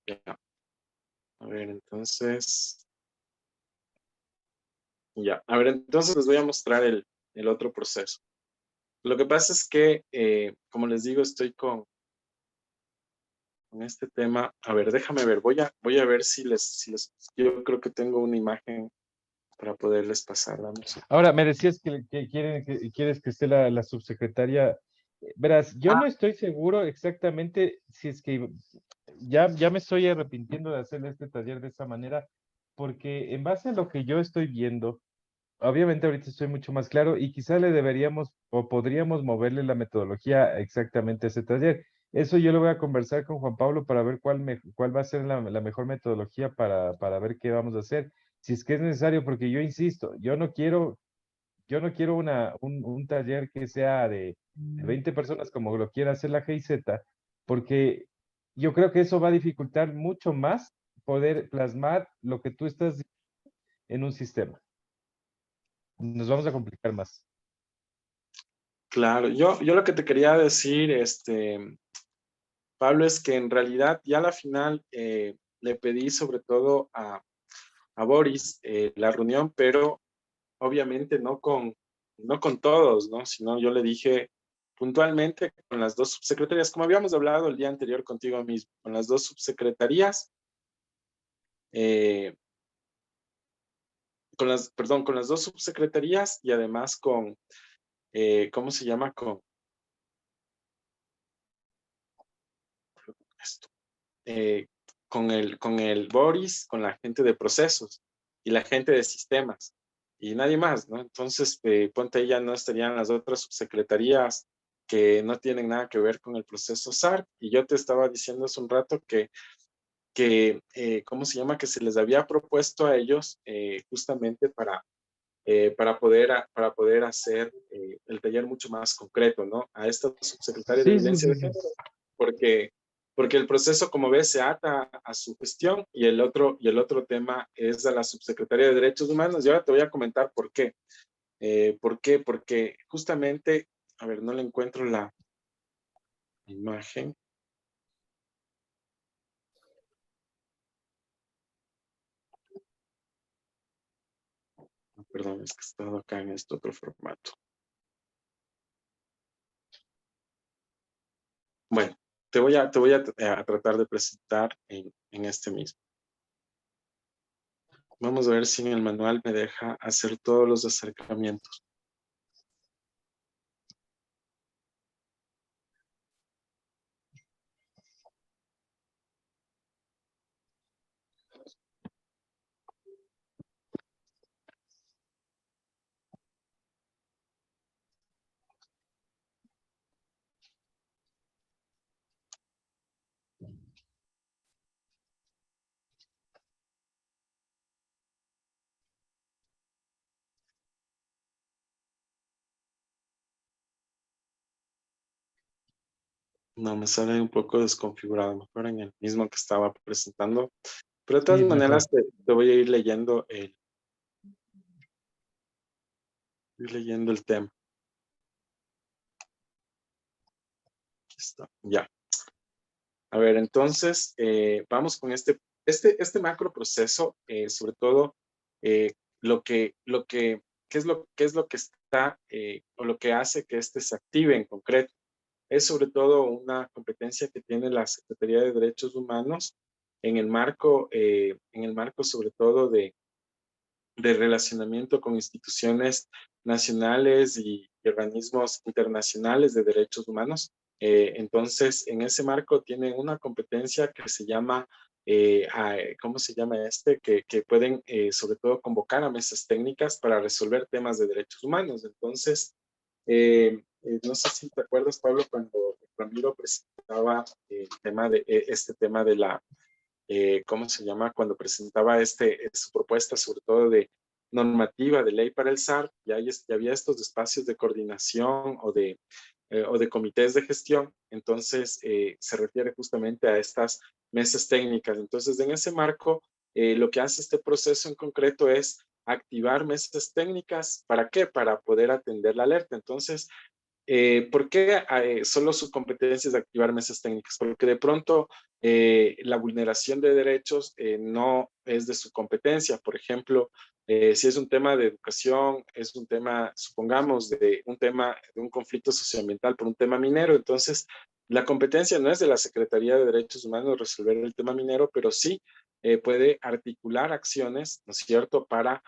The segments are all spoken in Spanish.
Ya. A ver, entonces, ya. A ver, entonces les voy a mostrar el otro proceso. Lo que pasa es que, como les digo, estoy con este tema. A ver, déjame ver. Voy a ver yo creo que tengo una imagen para poderles pasar. Dame un segundo. Ahora, me decías que quieres que esté la subsecretaria. Verás, yo no estoy seguro exactamente si es que ya me estoy arrepintiendo de hacer este taller de esa manera, porque en base a lo que yo estoy viendo, obviamente ahorita estoy mucho más claro y quizá le deberíamos o podríamos moverle la metodología exactamente a ese taller. Eso yo lo voy a conversar con Juan Pablo para ver cuál va a ser la mejor metodología para ver qué vamos a hacer. Si es que es necesario, porque yo insisto, yo no quiero un taller que sea de 20 personas como lo quiera hacer la GIZ, porque yo creo que eso va a dificultar mucho más poder plasmar lo que tú estás en un sistema. Nos vamos a complicar más. Claro, yo lo que te quería decir, Pablo, es que en realidad ya a la final le pedí sobre todo a Boris la reunión, pero obviamente no con todos, ¿no? Sino yo le dije puntualmente con las dos subsecretarías, como habíamos hablado el día anterior contigo mismo, con las dos subsecretarías, eh, con las dos subsecretarías y además ¿cómo se llama? Esto, eh, con el Boris, con la gente de procesos y la gente de sistemas y nadie más, ¿no? Entonces, ponte ahí ya no estarían las otras subsecretarías que no tienen nada que ver con el proceso SARC y yo te estaba diciendo hace un rato que ¿cómo se llama? Que se les había propuesto a ellos justamente para poder hacer el taller mucho más concreto, ¿no? A esta subsecretaria de Sí, sí, violencia sí, de sí. género, porque el proceso, como ves, se ata a su gestión y el otro tema es a la subsecretaria de Derechos Humanos. Y ahora te voy a comentar por qué. ¿Por qué? Porque justamente, a ver, no le encuentro la imagen. Perdón, es que he estado acá en este otro formato. Bueno, te voy a tratar de presentar en este mismo. Vamos a ver si en el manual me deja hacer todos los acercamientos. No, me sale un poco desconfigurado, mejor en el mismo que estaba presentando. Pero de todas Sí, mejor. maneras te voy a ir leyendo el tema. Aquí está. Ya. A ver, entonces, vamos con este macro proceso, sobre todo, eh, qué es lo que está, o lo que hace que este se active en concreto. Es sobre todo una competencia que tiene la Secretaría de Derechos Humanos en el marco sobre todo de relacionamiento con instituciones nacionales y organismos internacionales de derechos humanos. Entonces, en ese marco tienen una competencia que se llama, ¿cómo se llama este? Que pueden, sobre todo, convocar a mesas técnicas para resolver temas de derechos humanos. Entonces, no sé si te acuerdas, Pablo, cuando Ramiro presentaba este tema de la ¿cómo se llama? Cuando presentaba su propuesta, sobre todo de normativa de ley para el SAR, ya había estos espacios de coordinación o de comités de gestión, entonces se refiere justamente a estas mesas técnicas. Entonces, en ese marco, lo que hace este proceso en concreto es activar mesas técnicas. ¿Para qué? Para poder atender la alerta. Entonces, ¿Por qué solo su competencia es de activar mesas técnicas? Porque de pronto la vulneración de derechos no es de su competencia. Por ejemplo, si es un tema de educación, es un tema, supongamos, de un conflicto socioambiental por un tema minero, entonces la competencia no es de la Secretaría de Derechos Humanos resolver el tema minero, pero sí puede articular acciones, ¿no es cierto?, para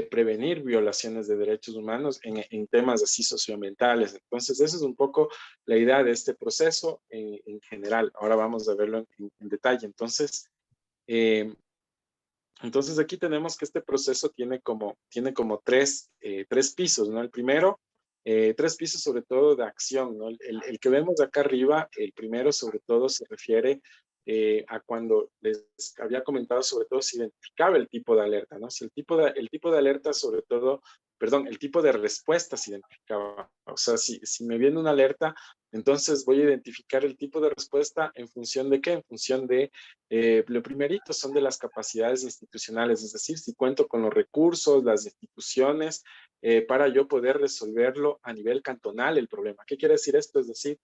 prevenir violaciones de derechos humanos en temas así socioambientales. Entonces, esa es un poco la idea de este proceso en general. Ahora vamos a verlo en detalle. Eh, entonces, aquí tenemos que este proceso tiene como tres pisos, ¿no? El primero, tres pisos sobre todo de acción, ¿no? El que vemos acá arriba, el primero sobre todo se refiere a cuando les había comentado sobre todo se identificaba el tipo de alerta, ¿no? Si el tipo de alerta sobre todo, perdón, el tipo de respuesta se identificaba. O sea, si me viene una alerta, entonces voy a identificar el tipo de respuesta en función de qué, en función de lo primerito son de las capacidades institucionales, es decir, si cuento con los recursos, las instituciones, para yo poder resolverlo a nivel cantonal el problema. ¿Qué quiere decir esto? Es decir,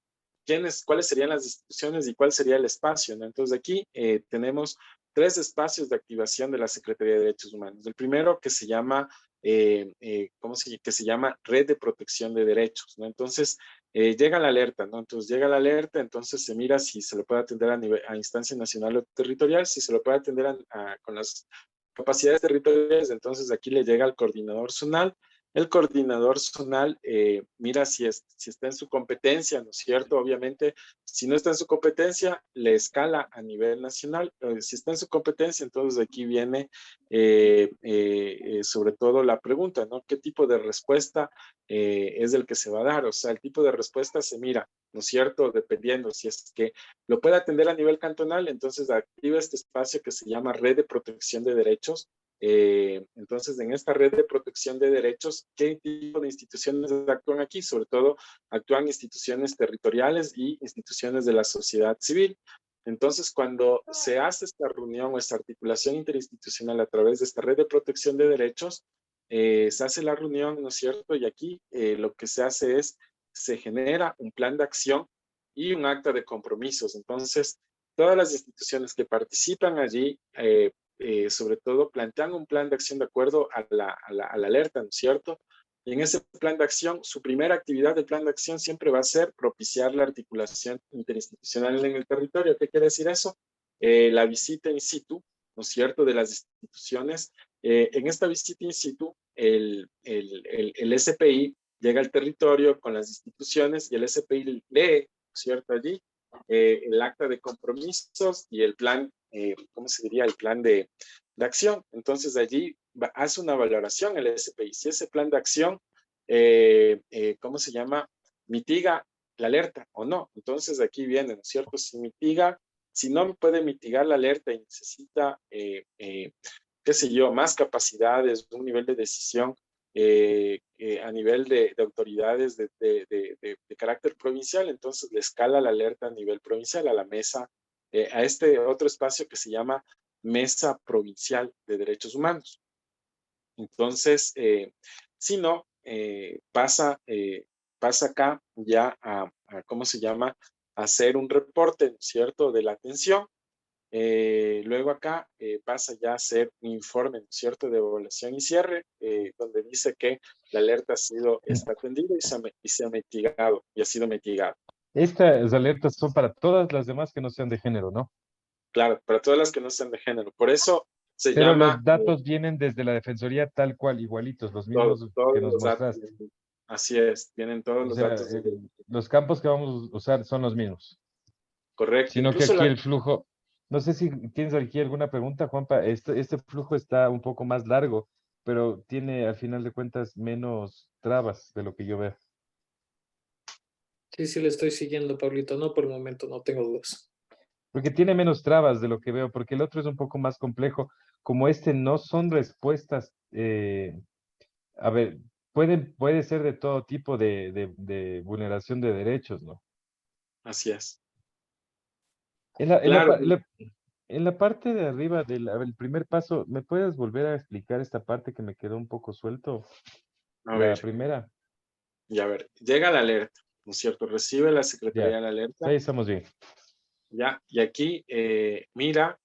cuáles serían las instituciones y cuál sería el espacio, ¿no? Entonces aquí tenemos tres espacios de activación de la Secretaría de Derechos Humanos. El primero que se llama, que se llama Red de Protección de Derechos, ¿no? Entonces, llega la alerta, ¿no? Entonces llega la alerta, entonces se mira si se lo puede atender a instancia nacional o territorial, si se lo puede atender con las capacidades territoriales, entonces aquí le llega al coordinador zonal. El coordinador zonal mira si está en su competencia, ¿no es cierto? Obviamente, si no está en su competencia, le escala a nivel nacional. Si está en su competencia, entonces aquí viene sobre todo la pregunta, ¿no? ¿Qué tipo de respuesta es el que se va a dar? O sea, el tipo de respuesta se mira, ¿no es cierto? Dependiendo si es que lo puede atender a nivel cantonal, entonces activa este espacio que se llama Red de Protección de Derechos. Entonces, en esta red de protección de derechos, ¿qué tipo de instituciones actúan aquí? Sobre todo, actúan instituciones territoriales y instituciones de la sociedad civil. Entonces, cuando se hace esta reunión o esta articulación interinstitucional a través de esta red de protección de derechos, se hace la reunión, ¿no es cierto? Y aquí lo que se hace es, se genera un plan de acción y un acta de compromisos. Entonces, todas las instituciones que participan allí, sobre todo, plantean un plan de acción de acuerdo a la alerta, ¿no es cierto? Y en ese plan de acción, su primera actividad del plan de acción siempre va a ser propiciar la articulación interinstitucional en el territorio. ¿Qué quiere decir eso? La visita in situ, ¿no es cierto?, de las instituciones. En esta visita in situ, el SPI llega al territorio con las instituciones y el SPI lee, ¿no es cierto?, allí el acta de compromisos y el plan, ¿cómo se diría? El plan de acción. Entonces allí hace una valoración el SPI. Si ese plan de acción, ¿cómo se llama? Mitiga la alerta o no. Entonces aquí viene, ¿no es cierto? Si mitiga, si no puede mitigar la alerta y necesita, qué sé yo, más capacidades, un nivel de decisión a nivel de autoridades de carácter provincial, entonces le escala la alerta a nivel provincial, a la mesa, a este otro espacio que se llama Mesa Provincial de Derechos Humanos. Entonces, si no, pasa acá ya ¿cómo se llama? A hacer un reporte, ¿cierto?, de la atención. Luego acá pasa ya a ser un informe, ¿cierto?, de evaluación y cierre, donde dice que la alerta está atendida y se ha mitigado, y ha sido mitigada. Estas alertas son para todas las demás que no sean de género, ¿no? Claro, para todas las que no sean de género. Por eso se Pero llama los datos vienen desde la Defensoría tal cual, igualitos, los mismos que todos nos los datos. mostraste. Así es, tienen todos O los sea, datos los campos que vamos a usar son los mismos. correcto. Sino que Incluso aquí el flujo, no sé si tienes aquí alguna pregunta, Juanpa. Este flujo está un poco más largo, pero tiene al final de cuentas menos trabas de lo que yo veo. Sí, sí, le estoy siguiendo, Pablito. No, por el momento no tengo dudas. Porque tiene menos trabas de lo que veo, porque el otro es un poco más complejo. Como este no son respuestas, a ver, puede ser de todo tipo de vulneración de derechos, ¿no? así es. En la, en la, Claro, pa- en la- en la parte de arriba del a ver, el primer paso, ¿me puedes volver a explicar esta parte que me quedó un poco suelto? a La ver, primera. ya ver, llega la alerta. ¿no es cierto? Recibe la Secretaría Ya, de la Alerta, ahí estamos bien. ya, y aquí mira,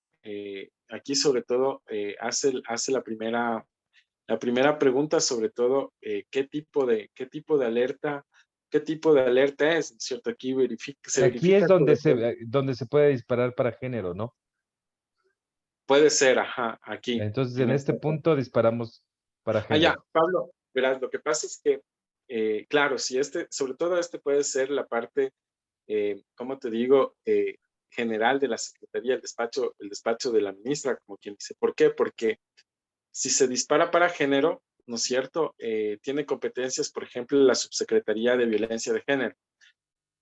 aquí sobre todo hace la primera pregunta, sobre todo, qué tipo de alerta es, ¿no es cierto? Aquí se Aquí es verifica sobre todo, donde se puede disparar para género, ¿no? puede ser, ajá, aquí, Entonces, en en esta este parte. punto disparamos para Ah, ya, género. Pablo, verás, lo que pasa es que, claro, si sobre todo este puede ser la parte, ¿cómo te digo? General de la Secretaría, el despacho de la ministra, como quien dice. ¿Por qué? Porque si se dispara para género, ¿no es cierto? Tiene competencias, por ejemplo, la Subsecretaría de Violencia de Género.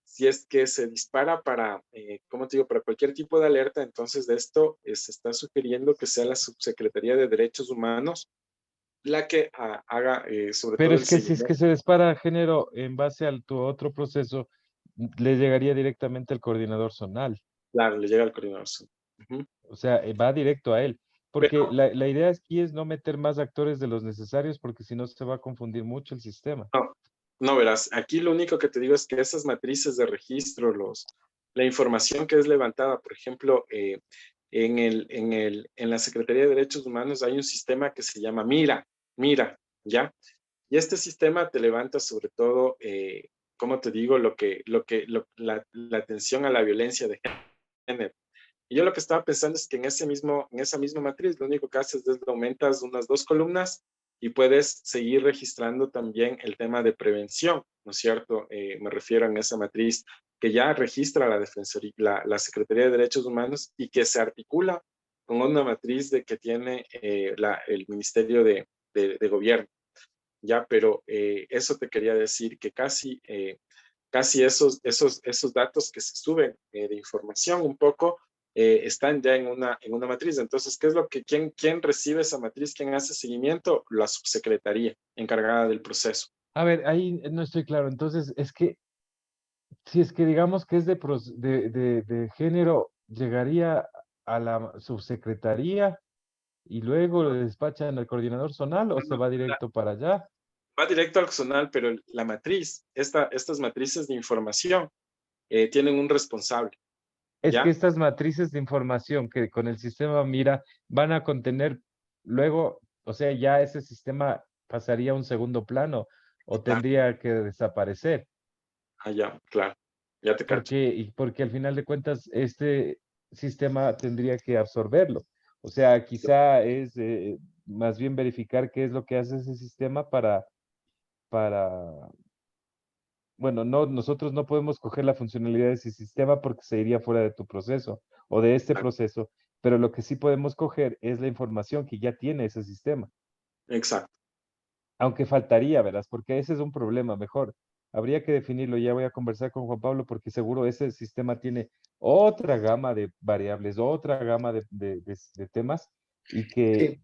Si es que se dispara para, ¿cómo te digo? Para cualquier tipo de alerta, entonces de esto se está sugiriendo que sea la Subsecretaría de Derechos Humanos la que haga sobre Pero todo es el que si es que seguimiento. se dispara género en base al tu otro proceso, le llegaría directamente al coordinador zonal. Claro, le llega al coordinador. Sí. Ujú. O sea, va directo a él. Porque Pero la idea aquí es no meter más actores de los necesarios, porque si no se va a confundir mucho el sistema. no, no verás, aquí lo único que te digo es que esas matrices de registro, la información que es levantada, por ejemplo, en la Secretaría de Derechos Humanos hay un sistema que se llama Mira, ¿ya? Y este sistema te levanta sobre todo, ¿cómo te digo? La atención a la violencia de género. Y yo lo que estaba pensando es que en esa misma matriz, lo único que haces es que aumentas unas 2 columnas y puedes seguir registrando también el tema de prevención, ¿no es cierto? Me refiero en esa matriz que ya registra la Defensoría, la Secretaría de Derechos Humanos y que se articula con una matriz que tiene el Ministerio de Gobierno, ¿ya? Pero eso te quería decir que casi esos datos que se suben de información un poco están ya en una matriz. Entonces, ¿quién recibe esa matriz? ¿Quién hace seguimiento? La subsecretaría encargada del proceso. A ver, ahí no estoy claro. Entonces, es que si es que digamos que es de género, llegaría a la subsecretaría y luego No, le despachan al coordinador zonal o no, se no, va directo para allá. va directo al zonal, pero la matriz, estas matrices de información tienen un responsable, Es que ¿ya? estas matrices de información que con el sistema Mira van a contener luego, o sea, ya ese sistema pasaría a un segundo plano o Claro. tendría que desaparecer, Ah, ya, claro, ya te cacho. porque al final de cuentas este sistema tendría que absorberlo. O sea, quizá es más bien verificar qué es lo que hace ese sistema para, bueno, no, nosotros no podemos coger la funcionalidad de ese sistema porque se iría fuera de tu proceso o de este proceso, pero lo que sí podemos coger es la información que ya tiene ese sistema, Exacto. aunque faltaría, verás, porque ese es un problema mejor. Habría que definirlo, ya voy a conversar con Juan Pablo porque seguro ese sistema tiene otra gama de variables, otra gama de temas y que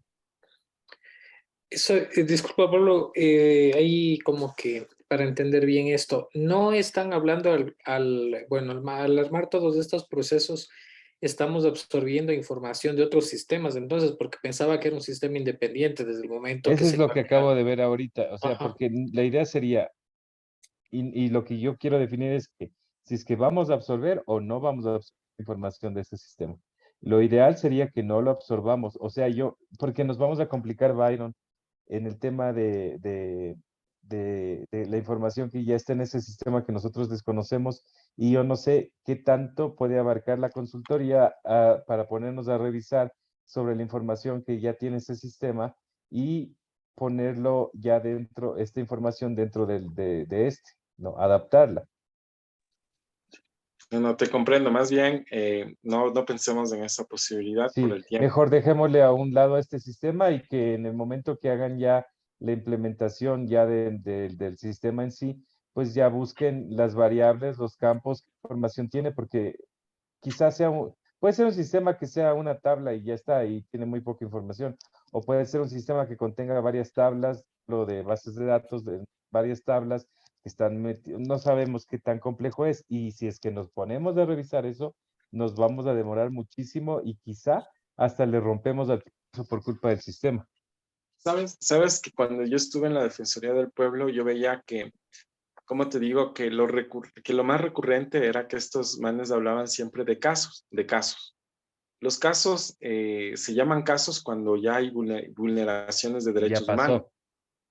Sí, eso, disculpa, Pablo, ahí como que para entender bien esto, no están hablando bueno, al armar todos estos procesos, estamos absorbiendo información de otros sistemas, entonces, porque pensaba que era un sistema independiente desde el momento que eso es se lo que iba acabo a... de ver ahorita, o sea, Ajá, porque la idea sería y lo que yo quiero definir es que si es que vamos a absorber o no vamos a absorber información de este sistema. Lo ideal sería que no lo absorbamos, o sea, porque nos vamos a complicar, Byron, en el tema de la información que ya está en ese sistema que nosotros desconocemos y yo no sé qué tanto puede abarcar la consultoría para ponernos a revisar sobre la información que ya tiene ese sistema y ponerlo ya dentro, esta información dentro de este, ¿no? Adaptarla. No te comprendo. Más bien, no pensemos en esa posibilidad por Sí, el tiempo. mejor dejémosle a un lado a este sistema y que en el momento que hagan ya la implementación ya del sistema en sí, pues ya busquen las variables, los campos, qué información tiene, porque quizás puede ser un sistema que sea una tabla y ya está, y tiene muy poca información, o puede ser un sistema que contenga varias tablas, lo de bases de datos, de varias tablas que están no sabemos qué tan complejo es, y si es que nos ponemos a revisar eso, nos vamos a demorar muchísimo y quizá hasta le rompemos al proceso por culpa del sistema. ¿Sabes que cuando yo estuve en la Defensoría del Pueblo, yo veía que como te digo, que que lo más recurrente era que estos manes hablaban siempre de casos, de casos. Los casos se llaman casos cuando ya hay vulneraciones de Ya derechos humanos. pasó.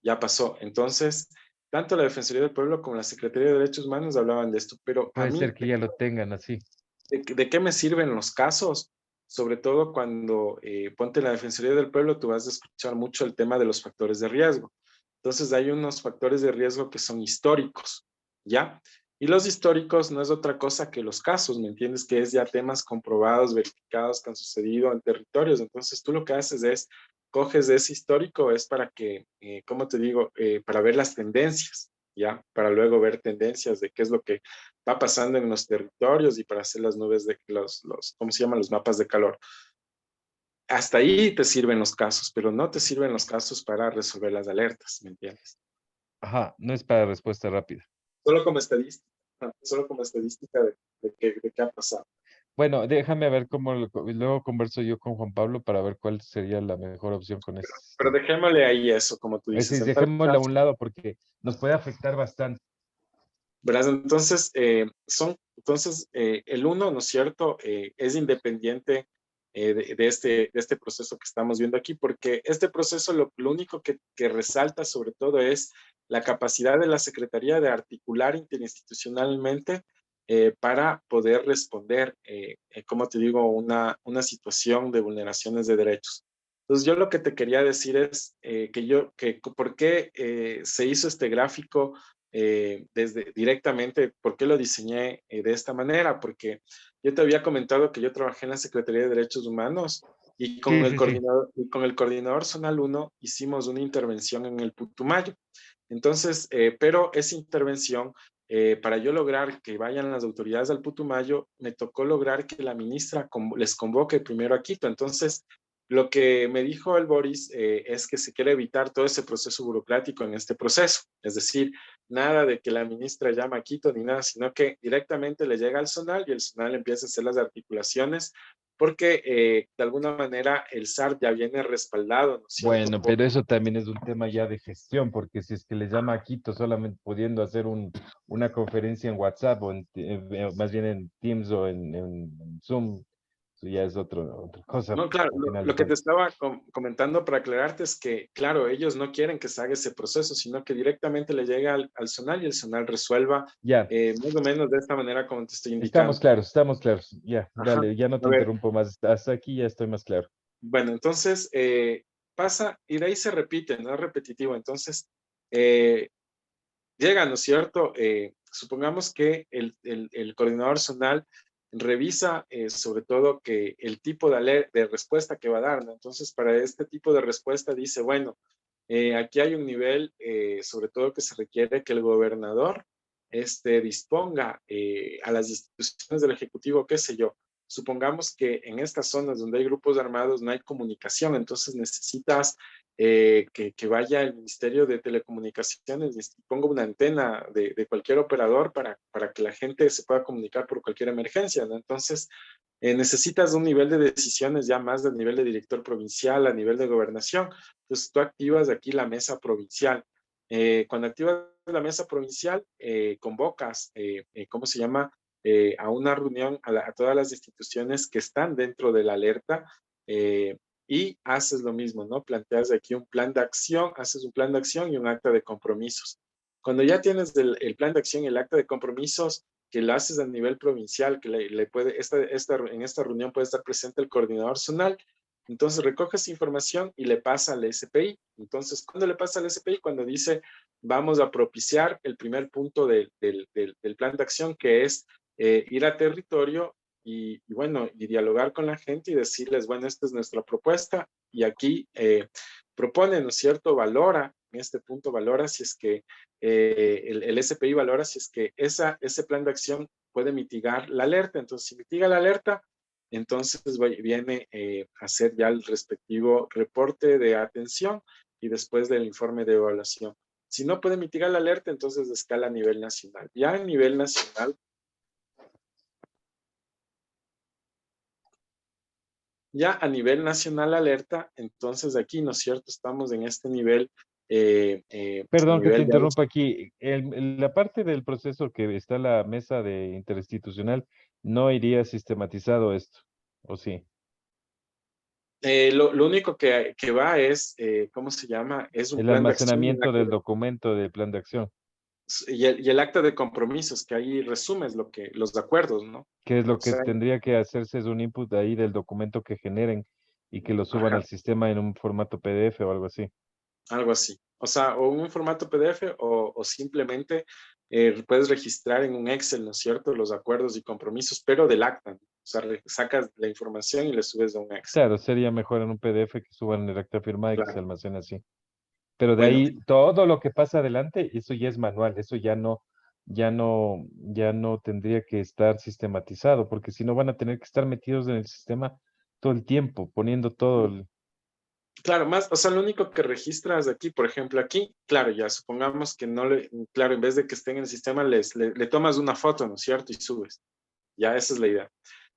Ya pasó. Entonces, tanto la Defensoría del Pueblo como la Secretaría de Derechos Humanos hablaban de esto, pero a Puede ser mí, que ya lo tengan así. ¿de qué me sirven los casos? Sobre todo cuando ponte la Defensoría del Pueblo, tú vas a escuchar mucho el tema de los factores de riesgo. Entonces, hay unos factores de riesgo que son históricos, ¿ya? Y los históricos no es otra cosa que los casos, ¿me entiendes? Que es ya temas comprobados, verificados que han sucedido en territorios. Entonces, tú lo que haces es, coges de ese histórico, es para que, ¿cómo te digo? Para ver las tendencias, ¿ya? Para luego ver tendencias de qué es lo que va pasando en los territorios y para hacer las nubes de ¿cómo se llaman? Los mapas de calor. Hasta ahí te sirven los casos, pero no te sirven los casos para resolver las alertas, ¿me entiendes? Ajá, no es para respuesta rápida. Solo como estadística, solo como estadística de qué ha pasado. Bueno, déjame ver cómo luego converso yo con Juan Pablo para ver cuál sería la mejor opción con ese Pero sistema. dejémosle ahí eso, como tú Es dices. decir, En tal dejémoslo a un caso, lado porque nos puede afectar bastante. ¿verdad? Entonces, el uno, ¿no es cierto? Es independiente de este proceso que estamos viendo aquí, porque este proceso lo único que resalta sobre todo es la capacidad de la Secretaría de articular interinstitucionalmente para poder responder, como te digo, una situación de vulneraciones de derechos. Entonces, yo lo que te quería decir es por qué se hizo este gráfico desde directamente, ¿por qué lo diseñé de esta manera? Porque yo te había comentado que yo trabajé en la Secretaría de Derechos Humanos Sí, sí, sí. y con el coordinador zonal 1 hicimos una intervención en el Putumayo. Entonces, pero esa intervención, para yo lograr que vayan las autoridades al Putumayo, me tocó lograr que la ministra les convoque primero a Quito. Entonces, lo que me dijo el Boris es que se quiere evitar todo ese proceso burocrático en este proceso. Es decir, nada de que la ministra llama a Quito ni nada, sino que directamente le llega al zonal y el zonal empieza a hacer las articulaciones porque de alguna manera el SAR ya viene respaldado, ¿no es cierto? Bueno, pero eso también es un tema ya de gestión, porque si es que le llama a Quito solamente pudiendo hacer una conferencia en WhatsApp o más bien en Teams o en Zoom, eso ya es otra cosa No, claro, al final de lo que te cuentas. estaba comentando para aclararte es que, claro, ellos no quieren que se haga ese proceso, sino que directamente le llega al zonal y el zonal resuelva Ya, más o menos de esta manera como te estoy estamos indicando. claros, estamos claros. Ya, Ajá. dale, ya no A te ver, interrumpo más. Hasta aquí ya estoy más claro. bueno, entonces pasa y de ahí se repite, no es repetitivo. Entonces, eh, llega, ¿no es cierto? Supongamos que el coordinador zonal revisa sobre todo que el tipo de respuesta que va a dar, ¿no? Entonces, para este tipo de respuesta dice, bueno, aquí hay un nivel, sobre todo que se requiere que el gobernador disponga a las instituciones del Ejecutivo, qué sé yo. Supongamos que en estas zonas donde hay grupos armados no hay comunicación, entonces necesitas que vaya el Ministerio de Telecomunicaciones y ponga una antena de cualquier operador para que la gente se pueda comunicar por cualquier emergencia, ¿no? Entonces, necesitas un nivel de decisiones ya más del nivel de director provincial, a nivel de gobernación. Entonces, tú activas aquí la mesa provincial. Cuando activas la mesa provincial, convocas, ¿cómo se llama? A una reunión a todas las instituciones que están dentro de la alerta y haces lo mismo, ¿no? Planteas aquí un plan de acción, haces un plan de acción y un acta de compromisos. Cuando ya tienes el plan de acción y el acta de compromisos, que lo haces a nivel provincial, que le puede, en esta reunión puede estar presente el coordinador zonal, entonces recoges información y le pasa al SPI. Entonces, ¿cuándo le pasa al SPI? Cuando dice, vamos a propiciar el primer punto del plan de acción, que es ir a territorio bueno, y dialogar con la gente y decirles, bueno, esta es nuestra propuesta y aquí propone, ¿no es cierto? Valora, en este punto valora si es que el SPI valora si es que ese plan de acción puede mitigar la alerta. Entonces, si mitiga la alerta, entonces viene a hacer ya el respectivo reporte de atención y después del informe de evaluación. Si no puede mitigar la alerta, entonces escala a nivel nacional. Ya a nivel nacional, alerta, entonces aquí, ¿no es cierto? Estamos en este nivel a Perdón que te nivel de... interrumpa aquí. La parte del proceso que está la mesa de interinstitucional no iría sistematizado esto, ¿o sí? Lo único que va es, ¿cómo se llama? Es un El plan de acción almacenamiento del documento del plan de acción, y el acta de compromisos, que ahí resumes los acuerdos, ¿no? que es O lo que sea, tendría que hacerse, es un input ahí del documento que generen y que lo suban ajá, al sistema en un formato PDF o algo así. algo así. O sea, o un formato PDF o simplemente puedes registrar en un Excel, ¿no es cierto? Los acuerdos y compromisos, pero del acta, ¿no? O sea, sacas la información y le subes a un Excel. Claro, sería mejor en un PDF que suban en el acta firmada y que se Claro. almacene así. Pero de Bueno, ahí todo lo que pasa adelante, eso ya es manual, eso ya no tendría que estar sistematizado, porque si no van a tener que estar metidos en el sistema todo el tiempo, poniendo todo claro, más, o sea, lo único que registras aquí, por ejemplo, aquí, claro, ya supongamos que no le, claro, en vez de que esté en el sistema, le tomas una foto, ¿no es cierto? Y subes. Ya, esa es la idea.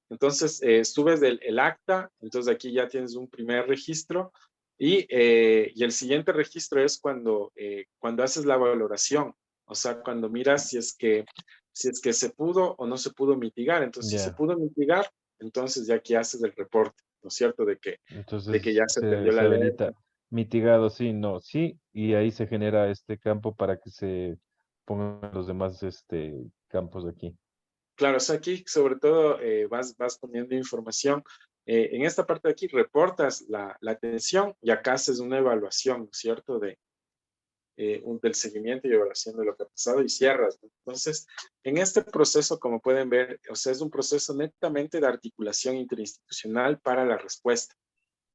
Entonces, subes el acta, entonces aquí ya tienes un primer registro y el siguiente registro es cuando haces la valoración, o sea, cuando miras si es que se pudo o no se pudo mitigar. Entonces, si se ya. pudo mitigar, entonces ya aquí haces el reporte, ¿no es cierto? De que Entonces ya se atendió la se alerta. habilita mitigado, sí, no, sí, y ahí se genera este campo para que se pongan los demás campos aquí. Claro, o sea, aquí sobre todo vas poniendo información. En esta parte de aquí reportas la atención y acá haces una evaluación, ¿no es cierto? Del seguimiento y evaluación de lo que ha pasado y cierras, ¿no? Entonces, en este proceso, como pueden ver, o sea, es un proceso netamente de articulación interinstitucional para la respuesta.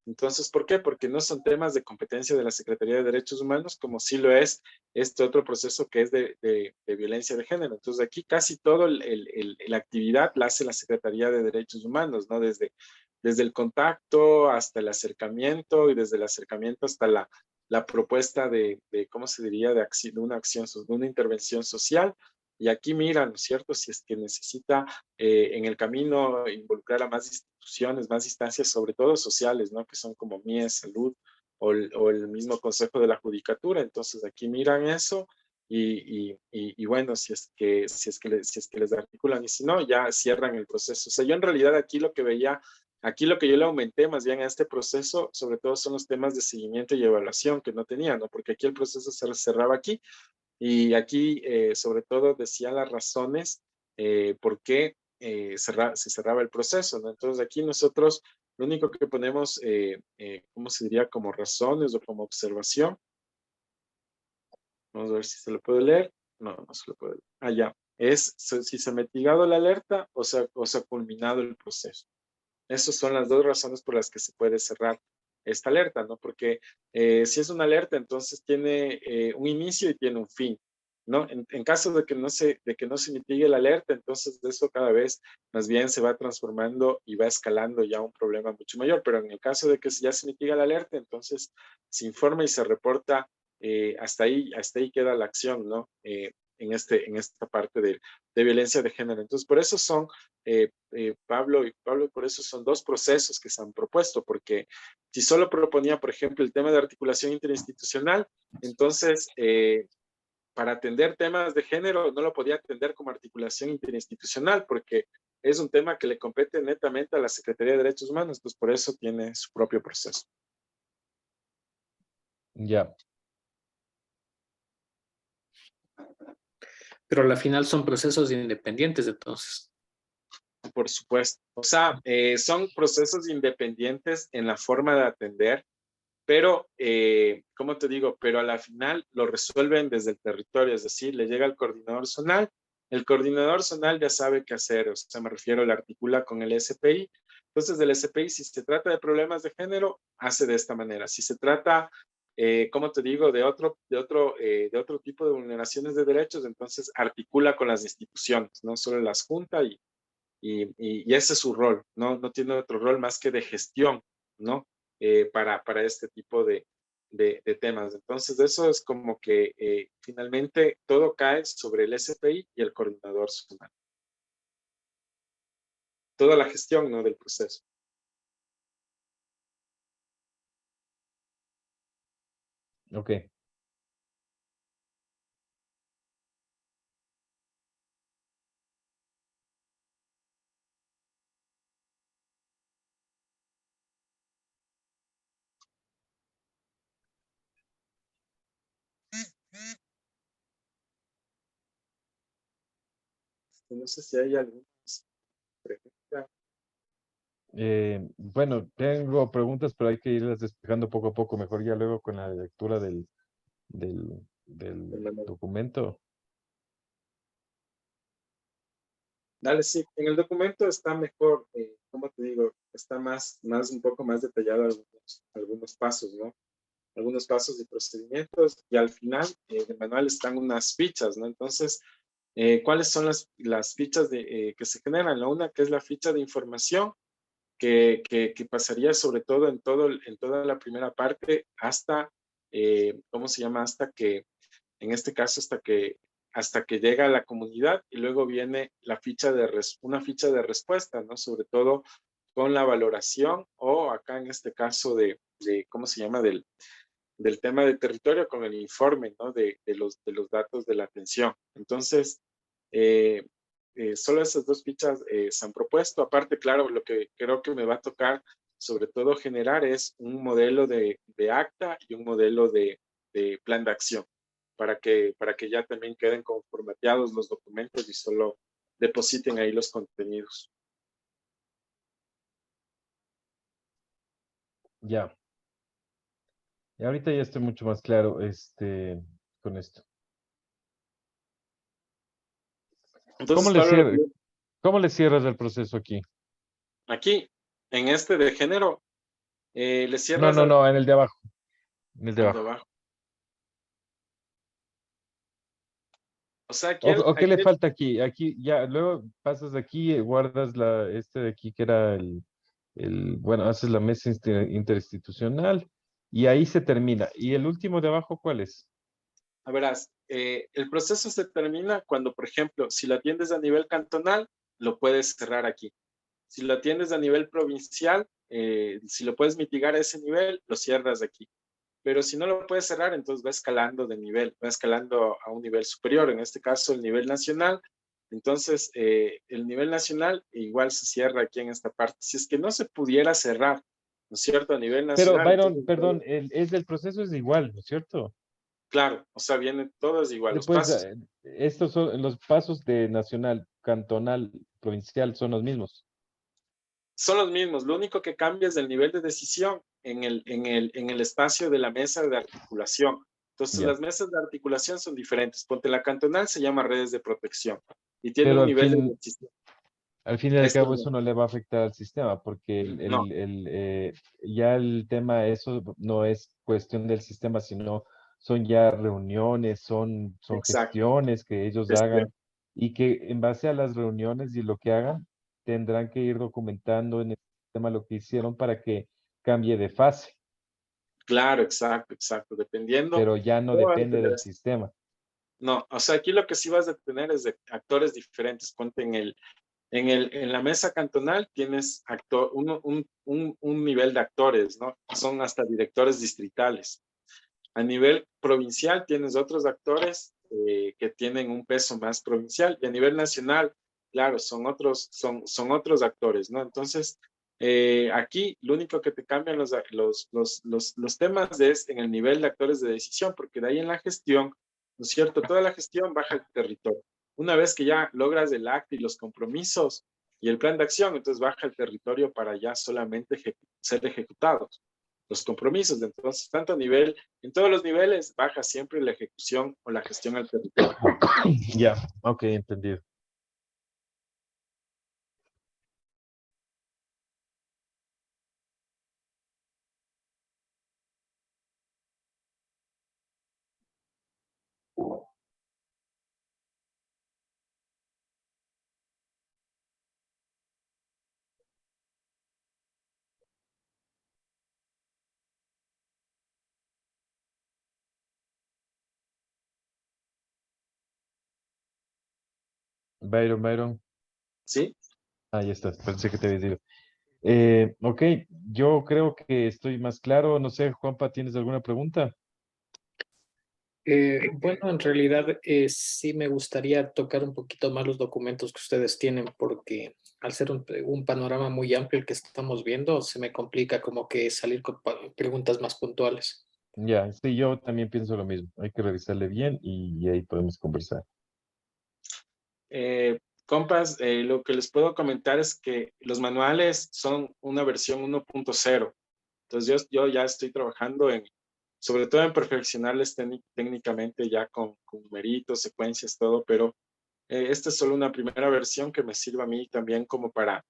Entonces, ¿por qué? Porque no son temas de competencia de la Secretaría de Derechos Humanos, como sí lo es este otro proceso que es de violencia de género. Entonces, aquí casi todo la actividad la hace la Secretaría de Derechos Humanos, ¿no? Desde el contacto hasta el acercamiento y desde el acercamiento hasta la propuesta ¿cómo se diría?, de una acción, de una intervención social. Y aquí miran, ¿no es cierto?, si es que necesita en el camino involucrar a más instituciones, más instancias, sobre todo sociales, ¿no? Que son como MIES, Salud o el mismo Consejo de la Judicatura. Entonces aquí miran eso y bueno, si es que les articulan y si no, ya cierran el proceso. O sea, yo en realidad aquí lo que yo le aumenté más bien a este proceso, sobre todo son los temas de seguimiento y evaluación que no tenía, ¿no? Porque aquí el proceso se cerraba aquí y aquí, sobre todo, decía las razones por qué se cerraba el proceso, ¿no? Entonces, aquí nosotros lo único que ponemos, ¿cómo se diría? Como razones o como observación. Vamos a ver si se lo puede leer. No, no se lo puede leer. Ah, ya. Es si se ha mitigado la alerta o se ha culminado el proceso. Esas son las dos razones por las que se puede cerrar esta alerta, ¿no? Porque si es una alerta, entonces tiene un inicio y tiene un fin, ¿no? En caso de que no se mitigue la alerta, entonces eso cada vez más bien se va transformando y va escalando ya un problema mucho mayor. Pero en el caso de que ya se mitiga la alerta, entonces se informa y se reporta hasta ahí queda la acción, ¿no? En esta parte de violencia de género. Entonces, por eso son Pablo, por eso son dos procesos que se han propuesto, porque si solo proponía, por ejemplo, el tema de articulación interinstitucional, entonces, para atender temas de género, no lo podía atender como articulación interinstitucional, porque es un tema que le compete netamente a la Secretaría de Derechos Humanos, pues por eso tiene su propio proceso. Ya, Pero al final son procesos independientes entonces. Por supuesto. O sea, son procesos independientes en la forma de atender, pero, ¿cómo te digo? Pero a la final lo resuelven desde el territorio, es decir, le llega al coordinador zonal, el coordinador zonal ya sabe qué hacer, o sea, me refiero, la articula con el SPI, entonces el SPI, si se trata de problemas de género, hace de esta manera, si se trata, ¿cómo te digo?, de otro tipo de vulneraciones de derechos, entonces articula con las instituciones, no solo las junta y ese es su rol, ¿no? No tiene otro rol más que de gestión, ¿no? Para este tipo de temas. Entonces, eso es como que finalmente todo cae sobre el SPI y el coordinador zonal. Toda la gestión, ¿no? Del proceso. ok. No sé si hay alguna pregunta. Bueno, tengo preguntas, pero hay que irlas despejando poco a poco. Mejor ya luego con la lectura del documento. Dale, sí, en el documento está mejor, ¿cómo te digo? Está un poco más detallado algunos pasos, ¿no? Algunos pasos y procedimientos, y al final del manual están unas fichas, ¿no? Entonces, ¿cuáles son las fichas que se generan? La una, que es la ficha de información, que pasaría sobre todo en toda la primera parte hasta, ¿cómo se llama? En este caso, hasta que llega a la comunidad, y luego viene una ficha de respuesta, ¿no? Sobre todo con la valoración, o acá en este caso ¿cómo se llama? Del tema de territorio, con el informe, ¿no? De los datos de la atención. Entonces, eh, solo esas dos fichas se han propuesto. Aparte, claro, lo que creo que me va a tocar sobre todo generar es un modelo de acta y un modelo de plan de acción para que ya también queden conformateados los documentos y solo depositen ahí los contenidos. Ya. Y ahorita ya estoy mucho más claro con esto. Entonces, Pablo, ¿Cómo le cierras el proceso aquí? aquí, en este de género, le No, cierras no, en el de abajo. En el de al de abajo. abajo. O sea, ¿O qué le falta aquí? Aquí ya, luego pasas de aquí, guardas este de aquí que era bueno, haces la mesa interinstitucional y ahí se termina. ¿Y el último de abajo cuál es? verás, el proceso se termina cuando, por ejemplo, si lo atiendes a nivel cantonal, lo puedes cerrar aquí. Si lo atiendes a nivel provincial, si lo puedes mitigar a ese nivel, lo cierras aquí. Pero si no lo puedes cerrar, entonces va escalando de nivel, va escalando a un nivel superior, en este caso el nivel nacional. Entonces, el nivel nacional igual se cierra aquí en esta parte. Si es que no se pudiera cerrar, ¿no es cierto? A nivel Pero, nacional, Byron, entonces, perdón, el proceso es igual, ¿no es cierto? claro, o sea, vienen todos igual, los Después, pasos estos son los pasos de nacional, cantonal, provincial, son los mismos. son los mismos. Lo único que cambia es el nivel de decisión en el espacio de la mesa de articulación. Entonces, Ya. las mesas de articulación son diferentes. Ponte la cantonal, se llama redes de protección y tiene Pero un nivel de decisión. al fin y al Esto cabo eso no le va a afectar al sistema, porque no, ya el tema, eso no es cuestión del sistema, sino son ya reuniones, son exacto. gestiones que ellos Gestión. hagan y que en base a las reuniones y lo que hagan, tendrán que ir documentando en el sistema lo que hicieron para que cambie de fase, Claro, exacto, exacto. Dependiendo, pero ya no no vas a depende tener del sistema. no, o sea, aquí lo que sí vas a tener es de actores diferentes. Ponte en la mesa cantonal tienes un nivel de actores, ¿no? Son hasta directores distritales. A nivel provincial tienes otros actores que tienen un peso más provincial, y a nivel nacional, claro, son otros actores, ¿no? Entonces, aquí lo único que te cambian los temas es en el nivel de actores de decisión, porque de ahí en la gestión, ¿no es cierto? Toda la gestión baja al territorio. Una vez que ya logras el acta y los compromisos y el plan de acción, entonces baja al territorio para ya solamente ser ejecutados los compromisos. Entonces, en todos los niveles, baja siempre la ejecución o la gestión al territorio. Ya, ok, entendido. Byron. ¿Sí? Ahí estás, pensé que te había ido. Ok, yo creo que estoy más claro. No sé, Juanpa, ¿tienes alguna pregunta? Bueno, en realidad sí me gustaría tocar un poquito más los documentos que ustedes tienen, porque al ser un panorama muy amplio el que estamos viendo, se me complica como que salir con preguntas más puntuales. Ya, sí, yo también pienso lo mismo. Hay que revisarle bien y ahí podemos conversar. Compas, lo que les puedo comentar es que los manuales son una versión 1.0. Entonces yo ya estoy trabajando sobre todo en perfeccionarles técnicamente ya con numeritos, secuencias, todo, pero esta es solo una primera versión que me sirve a mí también como para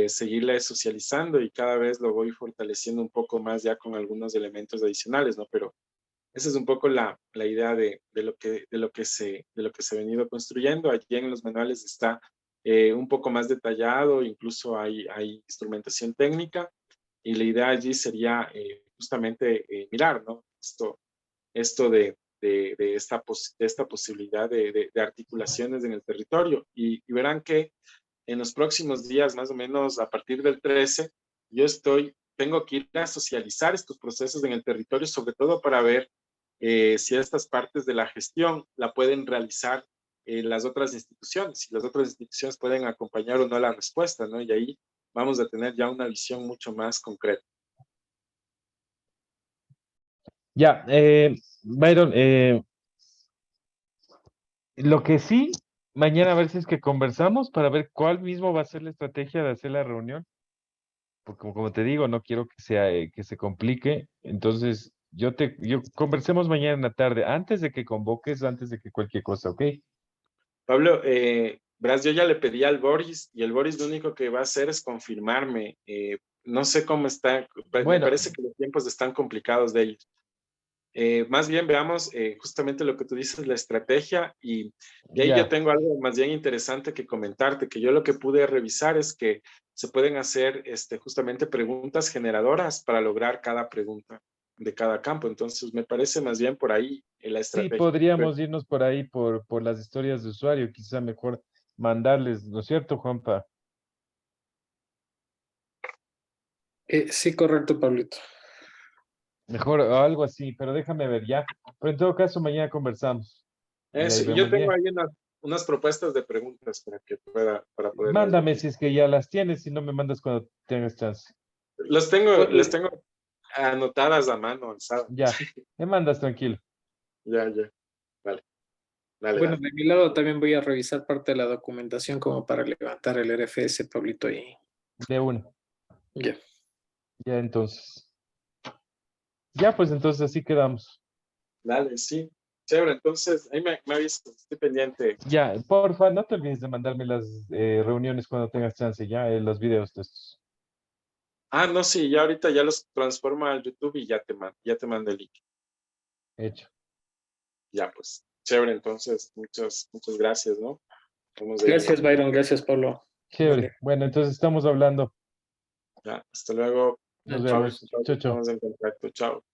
seguirla socializando y cada vez lo voy fortaleciendo un poco más ya con algunos elementos adicionales, ¿no? Pero esa es un poco la idea de lo que se ha venido construyendo. Allí en los manuales está un poco más detallado, incluso hay instrumentación técnica, y la idea allí sería justamente mirar, ¿no? Esto de esta posibilidad de articulaciones en el territorio. Y verán que en los próximos días, más o menos a partir del 13, tengo que ir a socializar estos procesos en el territorio, sobre todo para ver si estas partes de la gestión la pueden realizar las otras instituciones, si las otras instituciones pueden acompañar o no la respuesta, ¿no? Y ahí vamos a tener ya una visión mucho más concreta. Ya, Byron, lo que sí, mañana a ver si es que conversamos para ver cuál mismo va a ser la estrategia de hacer la reunión, porque como te digo, no quiero que sea, que se complique, entonces conversemos mañana en la tarde, antes de que convoques, antes de que cualquier cosa, ¿ok? Pablo, verás, yo ya le pedí al Boris y el Boris lo único que va a hacer es confirmarme. No sé cómo está, me Bueno, parece que los tiempos están complicados de ellos. Más bien veamos justamente lo que tú dices, la estrategia, y ahí yo ya, tengo algo más bien interesante que comentarte, que yo lo que pude revisar es que se pueden hacer justamente preguntas generadoras para lograr cada pregunta de cada campo. Entonces, me parece más bien por ahí la sí, estrategia. podríamos irnos por ahí, por las historias de usuario, quizá mejor mandarles, ¿no es cierto, Juanpa? Sí, correcto, Pablito. Mejor o algo así, pero déjame ver ya. Pero en todo caso, mañana conversamos y ahí Eso, y yo vemos tengo bien. ahí unas propuestas de preguntas para poderlas Mándame revisar. si es que ya las tienes, si no me mandas cuando tengas chance. Les tengo anotadas a mano, alzada. Ya, me mandas tranquilo. Ya, ya. Vale, dale, Bueno, dale. de mi lado también voy a revisar parte de la documentación como para levantar el RFS, Pablito, y De una. ya. Ya entonces. Ya, pues entonces así quedamos. Dale, sí. Chévere, entonces, ahí me avisas, estoy pendiente. Ya, porfa, no te olvides de mandarme las reuniones cuando tengas chance, ya, los videos de estos. Ah, no, sí, ya ahorita ya los transformo al YouTube y ya te mando el link. Hecho. Ya, pues, chévere, entonces, muchas gracias, ¿no? Vamos a ir Gracias, viendo. Byron. Gracias, Pablo. Chévere. Vale. Bueno, entonces estamos hablando. Ya, hasta luego. Nos Chao, vemos. Chao, chao. estamos en contacto. Chao.